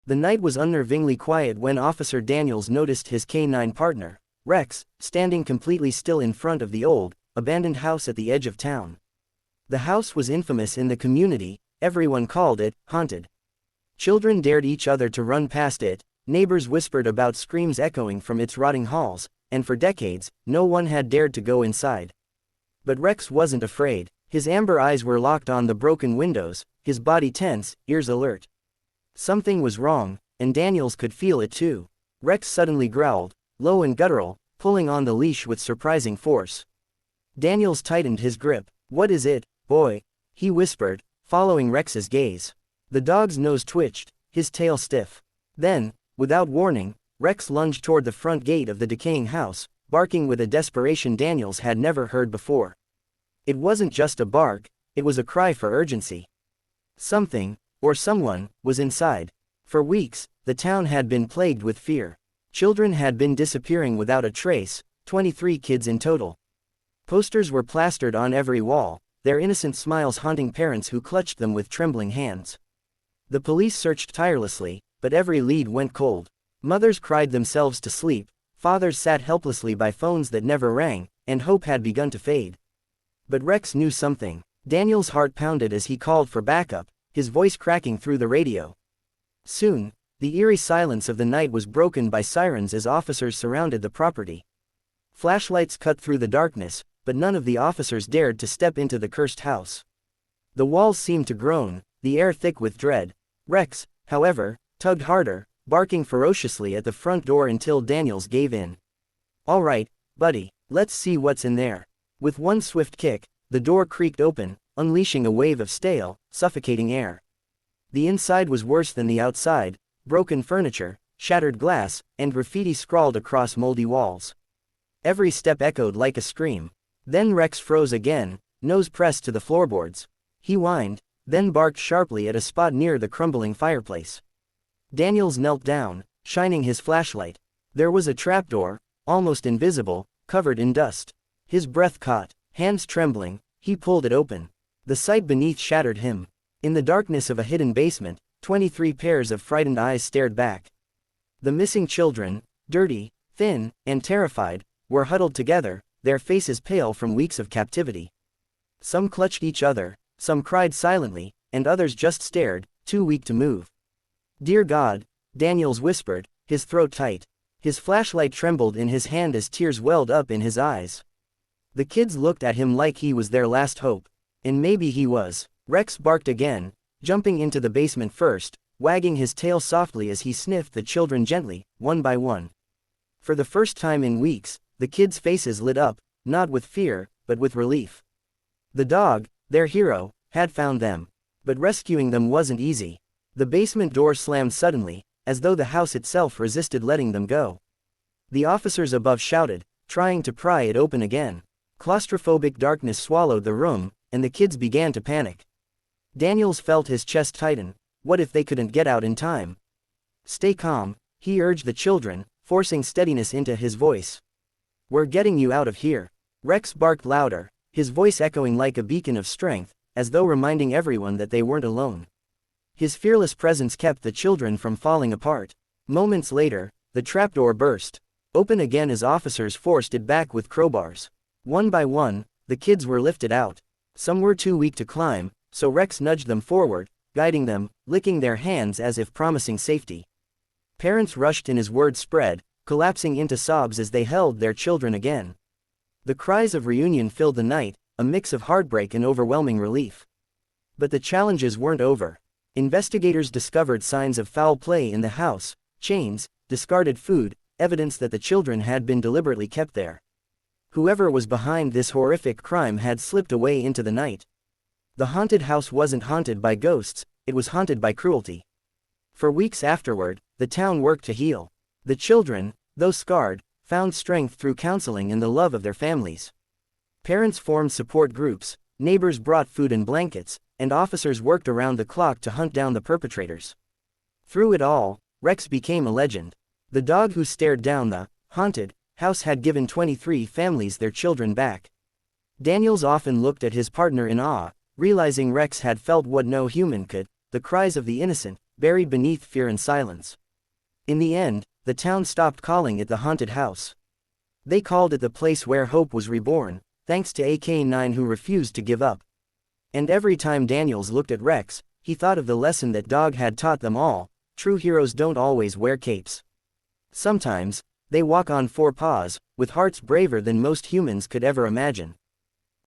The night was unnervingly quiet when Officer Daniels noticed his canine partner, Rex, standing completely still in front of the old, abandoned house at the edge of town. The house was infamous in the community, everyone called it haunted. Children dared each other to run past it, neighbors whispered about screams echoing from its rotting halls, and for decades, no one had dared to go inside. But Rex wasn't afraid. His amber eyes were locked on the broken windows, his body tense, ears alert. Something was wrong, and Daniels could feel it too. Rex suddenly growled, low and guttural, pulling on the leash with surprising force. Daniels tightened his grip. "What is it, boy?" he whispered, following Rex's gaze. The dog's nose twitched, his tail stiff. Then, without warning, Rex lunged toward the front gate of the decaying house, barking with a desperation Daniels had never heard before. It wasn't just a bark, it was a cry for urgency. Something, or someone, was inside. For weeks, the town had been plagued with fear. Children had been disappearing without a trace, 23 kids in total. Posters were plastered on every wall, their innocent smiles haunting parents who clutched them with trembling hands. The police searched tirelessly, but every lead went cold. Mothers cried themselves to sleep, fathers sat helplessly by phones that never rang, and hope had begun to fade. But Rex knew something. Daniel's heart pounded as he called for backup, his voice cracking through the radio. Soon, the eerie silence of the night was broken by sirens as officers surrounded the property. Flashlights cut through the darkness, but none of the officers dared to step into the cursed house. The walls seemed to groan, the air thick with dread. Rex, however, tugged harder, barking ferociously at the front door until Daniels gave in. "All right, buddy, let's see what's in there." With one swift kick, the door creaked open, unleashing a wave of stale, suffocating air. The inside was worse than the outside: broken furniture, shattered glass, and graffiti scrawled across moldy walls. Every step echoed like a scream. Then Rex froze again, nose pressed to the floorboards. He whined, then barked sharply at a spot near the crumbling fireplace. Daniels knelt down, shining his flashlight. There was a trapdoor, almost invisible, covered in dust. His breath caught, hands trembling, he pulled it open. The sight beneath shattered him. In the darkness of a hidden basement, 23 pairs of frightened eyes stared back. The missing children, dirty, thin, and terrified, were huddled together, their faces pale from weeks of captivity. Some clutched each other, some cried silently, and others just stared, too weak to move. "Dear God," Daniels whispered, his throat tight. His flashlight trembled in his hand as tears welled up in his eyes. The kids looked at him like he was their last hope. And maybe he was. Rex barked again, jumping into the basement first, wagging his tail softly as he sniffed the children gently, one by one. For the first time in weeks, the kids' faces lit up, not with fear, but with relief. The dog, their hero, had found them. But rescuing them wasn't easy. The basement door slammed suddenly, as though the house itself resisted letting them go. The officers above shouted, trying to pry it open again. Claustrophobic darkness swallowed the room, and the kids began to panic. Daniels felt his chest tighten. What if they couldn't get out in time? "Stay calm," he urged the children, forcing steadiness into his voice. "We're getting you out of here." Rex barked louder, his voice echoing like a beacon of strength, as though reminding everyone that they weren't alone. His fearless presence kept the children from falling apart. Moments later, the trapdoor burst open again as officers forced it back with crowbars. One by one, the kids were lifted out. Some were too weak to climb, so Rex nudged them forward, guiding them, licking their hands as if promising safety. Parents rushed and his word spread, collapsing into sobs as they held their children again. The cries of reunion filled the night, a mix of heartbreak and overwhelming relief. But the challenges weren't over. Investigators discovered signs of foul play in the house: chains, discarded food, evidence that the children had been deliberately kept there. Whoever was behind this horrific crime had slipped away into the night. The haunted house wasn't haunted by ghosts, it was haunted by cruelty. For weeks afterward, the town worked to heal. The children, though scarred, found strength through counseling and the love of their families. Parents formed support groups, neighbors brought food and blankets, and officers worked around the clock to hunt down the perpetrators. Through it all, Rex became a legend. The dog who stared down the haunted house had given 23 families their children back. Daniels often looked at his partner in awe, realizing Rex had felt what no human could: the cries of the innocent, buried beneath fear and silence. In the end, the town stopped calling it the haunted house. They called it the place where hope was reborn, thanks to a K9 who refused to give up. And every time Daniels looked at Rex, he thought of the lesson that dog had taught them all: true heroes don't always wear capes. Sometimes, they walk on four paws, with hearts braver than most humans could ever imagine.